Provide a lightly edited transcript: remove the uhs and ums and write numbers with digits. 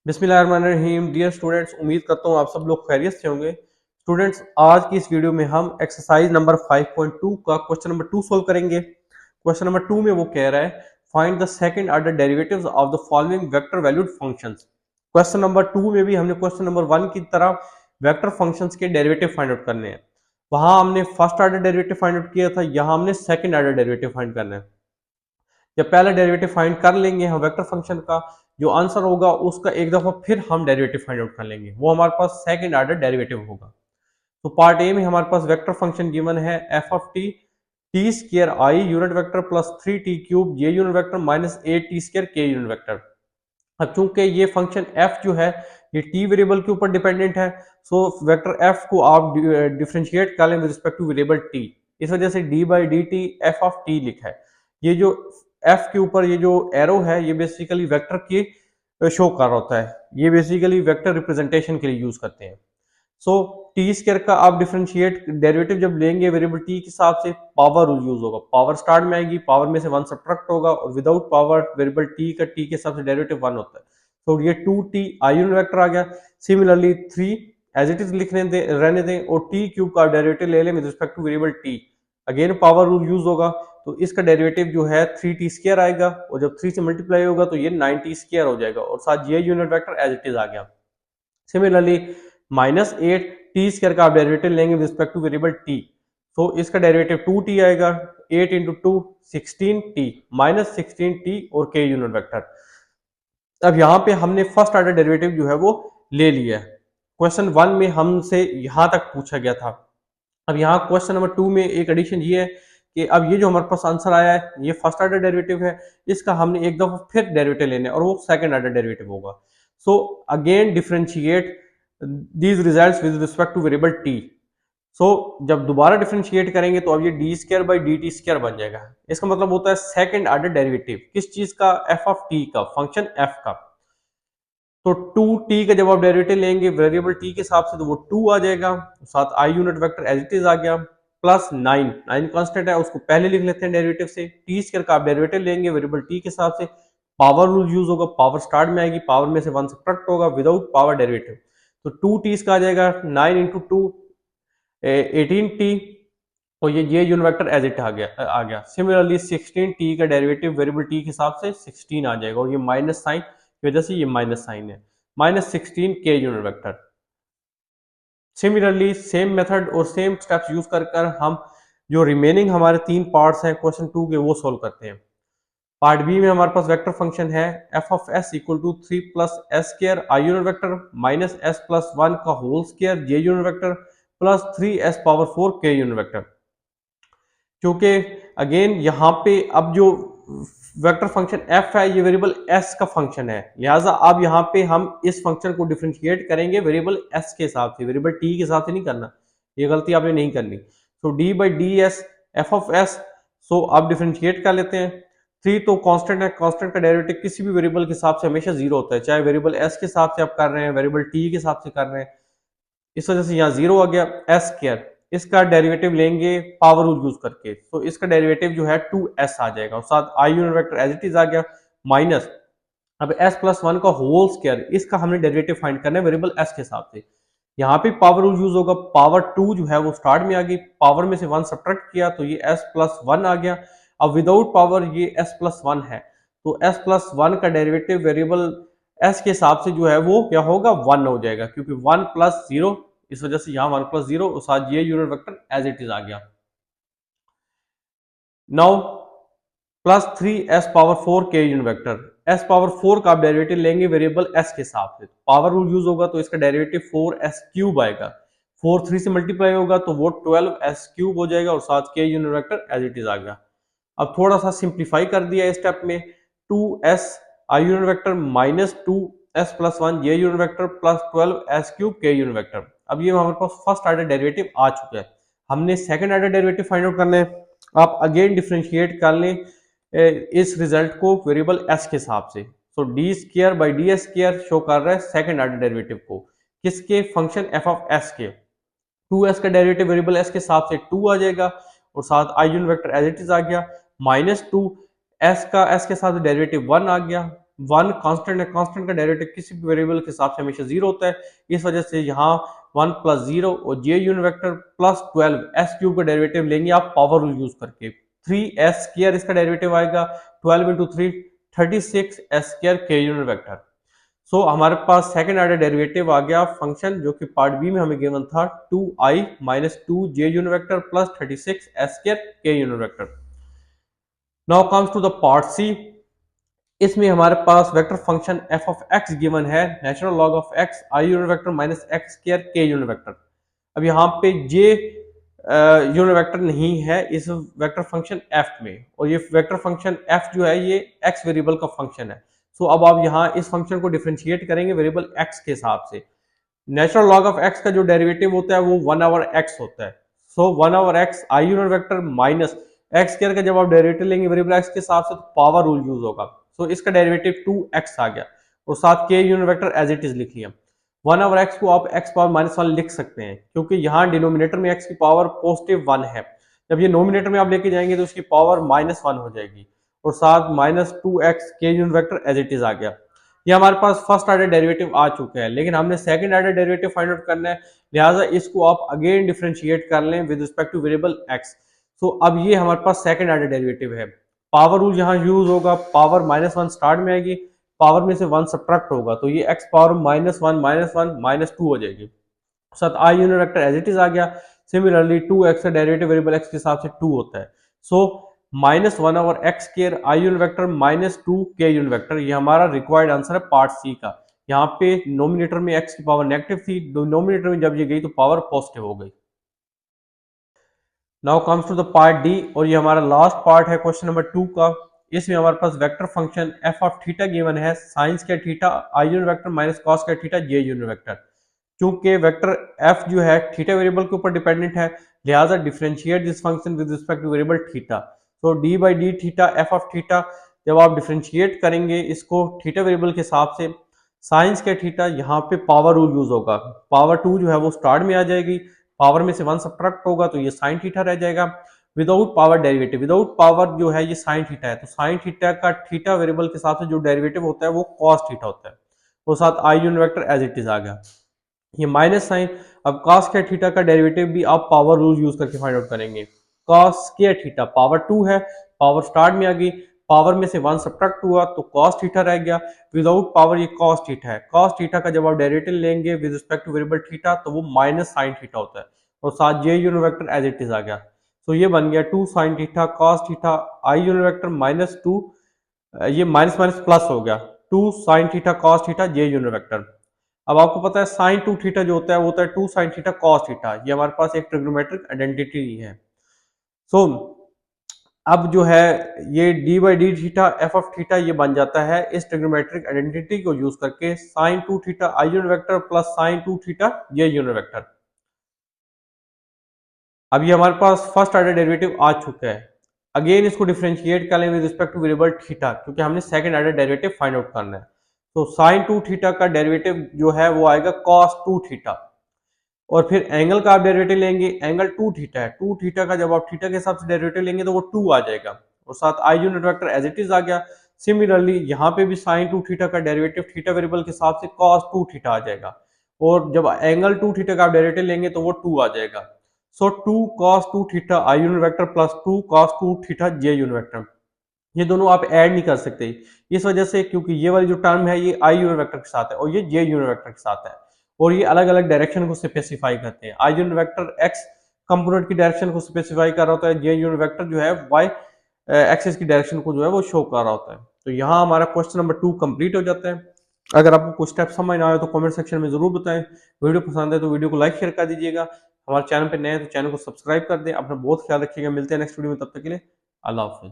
बिस्मिल्लाहिर्रहमानिर्रहीम। Dear students, उम्मीद करता हूँ आप सब लोग खैरियत से होंगे। स्टूडेंट्स, आज की इस वीडियो में हम एक्सरसाइज नंबर 5.2 का क्वेश्चन नंबर 2 सोल्व करेंगे। क्वेश्चन नंबर 2 में वो कह रहा है find the second order derivatives of the following vector valued functions. Question number 2 में भी हमने क्वेश्चन नंबर 1 की तरह वेक्टर फंक्शंस के डेरिवेटिव फाइंड आउट करने हैं। वहां हमने first order derivative find out किया था, यहाँ हमने सेकंड ऑर्डर डेरिवेटिव फाइंड करना है। जब पहला डेरिवेटिव फाइंड कर लेंगे हम वेक्टर फंक्शन का, जो आंसर होगा उसका एक दफा फिर हम डेरिवेटिव फाइंड आउट कर लेंगे, वो हमारे पास सेकंड ऑर्डर डेरिवेटिव होगा। तो पार्ट ए में हमारे पास वेक्टर फंक्शन गिवन है f of T T square I unit vector plus 3t³ ये यूनिट वेक्टर माइनस 8t² के यूनिट वेक्टर। अब चूंकि ये फंक्शन एफ जो है ये टी वेरिएबल के ऊपर डिपेंडेंट है, सो वेक्टर एफ को आप डिफरेंशिएट कर लें with respect to variable T. इस वजह से D by D T F of T लिखा है। ये जो एफ के ऊपर ये जो एरो है ये बेसिकली वेक्टर की शो कर रहा होता है, ये बेसिकली वेक्टर रिप्रेजेंटेशन के लिए यूज करते हैं। सो टी स्क्वायर का आप डिफरेंशिएट डेरिवेटिव जब लेंगे वेरिएबल टी के हिसाब से पावर रूल यूज होगा, पावर स्टार्ट में आएगी, पावर में से वन सब्ट्रैक्ट होगा और विदाउट पावर वेरिएबल टी का टी के हिसाब से डेरिवेटिव वन होता है। तो ये 2t आई यूनिट वेक्टर आ गया। सिमिलरली 3 एज इट इज लिखने दें, रहने दें, और t³ का डेरिवेटिव ले लें with respect to variable t। Again power rule use होगा, तो इसका डेरिवेटिव जो है 3t² आएगा और जब 3 से मल्टीप्लाई होगा तो ये 9t² हो जाएगा और साथ ये unit vector as it is आ गया। सिमिलरली माइनस 8t² का आप डेरिवेटिव लेंगे with respect to variable t, तो इसका डेरिवेटिव 2t आएगा। 8 इंटू 2 16t माइनस 16t और k यूनिट वेक्टर। अब यहाँ पे हमने फर्स्ट ऑर्डर डेरिवेटिव जो है वो ले लिया है। क्वेश्चन 1 में हमसे यहाँ तक पूछा गया था। अब यहाँ क्वेश्चन नंबर 2 में एक एडिशन ये है कि अब ये जो हमारे पास आंसर आया है ये फर्स्ट ऑर्डर डेरिवेटिव है, इसका हमने एक दफा फिर डेरिवेटिव लेना है और वो सेकंड ऑर्डर डेरिवेटिव होगा। So again differentiate these results with respect to variable t. So जब दोबारा डिफरेंशिएट करेंगे तो अब ये d² बाई dt² बन जाएगा। इसका मतलब होता है सेकंड ऑर्डर डेरिवेटिव किस चीज का, एफ ऑफ टी का, फंक्शन एफ का। तो 2t का जब आप डेरिवेटिव लेंगे वेरिएबल t के हिसाब से तो वो 2 आ जाएगा, साथ i unit vector as it is आ गया, प्लस 9 कांस्टेंट है उसको पहले लिख लेते हैं डेरिवेटिव से। t² का आप डेरिवेटिव लेंगे वेरिएबल t के हिसाब से, पावर रूल यूज होगा, पावर स्टार्ट में आएगी, पावर में से 1 सब्ट्रैक्ट होगा विदाउट पावर डेरिवेटिव। तो 2t का आ जाएगा 9 इंटू 2 18t और ये यूनिट वेक्टर एज इट आ गया। सिमिलरली 16t का डेरिवेटिव वेरिएबल t के हिसाब से 16 आ जाएगा और ये माइनस साइन की वजह से ये माइनस साइन है, माइनस 16 के unit vector. Similarly same method और सेम स्टेप्स यूज कर हम जो रिमेनिंग हमारे 3 पार्ट्स हैं क्वेश्चन 2 के वो सोल्व करते हैं। पार्ट बी में हमारे पास वेक्टर फंक्शन है f of s equal to 3 plus s square i unit vector minus s plus 1 का whole square j unit vector plus 3s power 4 k unit vector. क्योंकि अगेन यहाँ पे अब जो वेक्टर फंक्शन f है ये variable s का function है, लिहाजा अब यहाँ पे हम इस फंक्शन को डिफरेंशिएट करेंगे वेरिएबल s के हिसाब से, वेरिएबल t के हिसाब से नहीं करना, ये गलती आपने नहीं करनी। तो d by d s f of s, so आप डिफरेंशिएट कर लेते हैं। 3 तो कांस्टेंट है, कांस्टेंट का डेरिवेटिव किसी भी वेरिएबल के हिसाब से हमेशा जीरो होता है, चाहे वेरिएबल s के हिसाब से आप कर रहे हैं, वेरिएबल t के हिसाब से कर रहे हैं, इस वजह से यहाँ जीरो आ गया। एस स्क्वायर इसका डेरिवेटिव लेंगे पावर रूल यूज करके, तो इसका डेरिवेटिव जो है 2s आ जाएगा और साथ i unit vector as it is आ गया माइनस अब s प्लस 1 का होल स्क्वायर, इसका हमने डेरिवेटिव फाइंड करना है वेरिएबल s के हिसाब से। यहाँ पे पावर रूल यूज होगा, पावर 2 जो है वो स्टार्ट में आ गई, पावर में से 1 सब्ट्रैक्ट किया तो ये s प्लस 1 आ गया। अब विदाउट पावर ये s प्लस 1 है, तो s प्लस 1 का डेरिवेटिव वेरिएबल s के हिसाब से जो है वो क्या होगा 1 हो जाएगा, क्योंकि 1 प्लस 0, इस वजह से यहाँ 1 प्लस 0 और साथ ये unit vector as it is आ गया। Now plus 3s power 4 k unit vector, s power 4 का आप डेरिवेटिव लेंगे वेरिएबल s के हिसाब से, पावर रूल यूज होगा तो इसका डेरिवेटिव 4s³ आएगा, 4 3 से मल्टीप्लाई होगा तो वो 12s³ हो जाएगा और साथ k unit vector as it is आ गया। अब थोड़ा सा सिंप्लीफाई कर दिया इस स्टेप में, 2s आई unit vector minus 2s plus 1 ये यूनिट वेक्टर प्लस 12s³ के यूनिट वेक्टर। अब ये हमारे पास फर्स्ट ऑर्डर डेरिवेटिव आ चुका है, हमने second order derivative find out करना है। आप अगेन डिफरेंशिएट कर लें इस रिजल्ट को वेरिएबल s के हिसाब से। सो d² बाई ds² शो कर रहा है सेकंड ऑर्डर डेरिवेटिव को, किसके, फंक्शन f ऑफ s के। 2s का डेरिवेटिव वेरिएबल s के हिसाब से 2 आ जाएगा और साथ i unit vector as it is आ गया, माइनस 2 s का s के साथ डेरिवेटिव 1 आ गया, वन कांस्टेंट है, कांस्टेंट का डेरिवेटिव किसी भी वेरिएबल के हिसाब से हमेशा 0 होता है, इस वजह से यहाँ 1 प्लस 0 और j unit vector plus 12 s cube का डेरिवेटिव लेंगे आप पावर रूल यूज करके। 3s स्क्वायर इसका डेरिवेटिव आएगा, 12 into 3 36 s square k unit vector. सो हमारे पास सेकंड ऑर्डर डेरिवेटिव आ गया फंक्शन जो कि पार्ट बी में हमें गिवन था 2i minus 2 j unit vector plus 36 s square k unit vector. Now comes to the part c. इसमें हमारे पास vector function f of x given है, natural log of x i unit vector minus x square k unit vector. अब यहाँ पे j unit vector नहीं है इस वेक्टर फंक्शन f में, और ये वेक्टर फंक्शन f जो है ये x वेरिएबल का फंक्शन है। सो अब आप यहाँ इस फंक्शन को डिफरेंशिएट करेंगे वेरिएबल x के हिसाब से। नेचुरल लॉग ऑफ x का जो डेरिवेटिव होता है वो 1/x होता है। सो 1/x i unit vector minus x square का जब आप डेरिवेटिव लेंगे वेरिएबल x के हिसाब से तो पावर रूल यूज होगा। सो इसका डेरिवेटिव 2x आ गया और साथ k unit vector as it is लिख लिया। 1/x को आप x पावर माइनस 1 लिख सकते हैं क्योंकि यहाँ डिनोमिनेटर में x की पावर पॉजिटिव 1 है, जब ये नोमिनेटर में आप लेके जाएंगे तो उसकी पावर -1 हो जाएगी और साथ -2x k unit vector as it is आ गया। ये हमारे पास फर्स्ट ऑर्डर डेरिवेटिव आ चुका है, लेकिन हमने second order derivative find out करना है, लिहाजा इसको आप अगेन डिफरेंशिएट कर लें with respect to variable x। So अब ये हमारे पास सेकंड ऑर्डर डेरिवेटिव है। पावर रूल यहाँ यूज होगा, पावर -1 स्टार्ट में आएगी, पावर में से 1 सब्ट्रैक्ट होगा तो ये x पावर -1 -2 हो जाएगी। साथ i unit vector as it is आ गया। सिमिलरली 2x का डेरिवेटिव वेरिएबल x के हिसाब से 2 होता है। सो -1/x square i unit vector -2 k unit vector, ये हमारा रिक्वायर्ड आंसर है पार्ट सी का। यहाँ पे नोमिनेटर में x की पावर नेगेटिव थी, डिनोमिनेटर में जब ये गई तो पावर पॉजिटिव हो गई। Now comes to the part d, और ये हमारा लास्ट पार्ट है क्वेश्चन नंबर 2 का। इसमें हमारे पास vector function f of theta given है, sine square theta i unit vector minus cos square theta j unit vector. चूंकि वेक्टर f जो है थीटा वेरिएबल के ऊपर डिपेंडेंट है, लिहाजा differentiate this function with respect to variable theta. तो d by D theta f of theta जब आप डिफरेंशिएट करेंगे इसको थीटा वेरिएबल के हिसाब से, साइन स्क्वायर थीटा यहाँ पे पावर रूल यूज होगा, पावर 2 जो है वो स्टार्ट में आ जाएगी, पावर में से 1 सब्ट्रैक्ट होगा तो ये साइन थीटा रह जाएगा। Without power derivative, without power जो है ये साइन थीटा है, तो साइन थीटा का थीटा वेरिएबल के साथ जो डेरिवेटिव होता है वो कॉस थीटा होता है, और साथ i unit vector as it is आ गया। ये माइनस साइन, अब कॉस स्क्वायर थीटा का डेरिवेटिव भी आप पावर रूल यूज करके फाइंड आउट करेंगे। कॉस स्क्वायर थीटा पावर 2 है, पावर स्टार्ट में आ गई, पावर में से 1 सब्ट्रैक्ट हुआ तो कॉस थीटा रह गया। विदाउट पावर ये कॉस थीटा है, कॉस थीटा का जब आप डेरिवेटिव लेंगे with respect to variable theta तो वो माइनस साइन थीटा होता है, और साथ j unit vector as it is आ गया। सो ये बन गया 2 साइन थीटा कॉस थीटा आई यूनिट वेक्टर -2, ये माइनस माइनस प्लस हो गया 2 साइन थीटा कॉस थीटा जे यूनिट वेक्टर। अब आपको पता है साइन 2 थीटा जो होता है वो होता है 2 साइन थीटा कॉस थीटा, ये हमारे पास एक ट्रिग्नोमेट्रिक आइडेंटिटी है। सो अब जो है ये D by D theta F of theta ये बन जाता है इस ट्रिग्नोमेट्रिक आइडेंटिटी को यूज करके साइन 2 थीटा आई unit vector plus sine 2 theta जे यूनिट वेक्टर। अब ये हमारे पास फर्स्ट ऑर्डर डेरिवेटिव आ चुका है, अगेन इसको डिफरेंशिएट कर लें with respect to variable theta क्योंकि हमने second order derivative find out करना है। तो साइन 2 थीटा का डेरिवेटिव जो है वो आएगा कॉस 2 थीटा, और फिर एंगल का आप डेरिवेटिव लेंगे, एंगल 2 थीटा है, 2 थीटा का जब आप थीटा के हिसाब से डेरिवेटिव लेंगे तो वो 2 आ जाएगा, और साथ i unit vector as it is आ गया। सिमिलरली यहाँ पे भी साइन 2 थीटा का डेरिवेटिव थीटा वेरिएबल के हिसाब से कॉस 2 थीटा आ जाएगा, और जब एंगल 2 थीटा का आप डेरिवेटिव लेंगे तो वो 2 आ जाएगा। सो 2 cos 2 थीटा आई unit vector plus 2 cos 2 theta जे यूनिट वेक्टर, ये दोनों आप ऐड नहीं कर सकते इस वजह से क्योंकि ये वाली जो टर्म है ये आई यूनिट वेक्टर के साथ है और ये जे यूनिट वेक्टर के साथ है, और ये अलग अलग डायरेक्शन को स्पेसिफाई करते हैं। आई यूनिट वेक्टर एक्स कंपोनेंट की डायरेक्शन को स्पेसिफाई कर रहा होता है, जे यूनिट वेक्टर जो है वाई एक्सिस की डायरेक्शन को जो है वो शो कर रहा होता है। तो यहाँ हमारा क्वेश्चन नंबर 2 कंप्लीट हो जाता है। अगर आपको कुछ स्टेप समझ ना आए तो कमेंट सेक्शन में जरूर बताएं, वीडियो पसंद है तो वीडियो को लाइक शेयर कर दीजिएगा, हमारे चैनल पे नए हैं तो चैनल को सब्सक्राइब कर दें। अपना बहुत ख्याल रखिएगा, मिलते हैं नेक्स्ट वीडियो में, तब तक के लिए अल्लाह हाफिज़।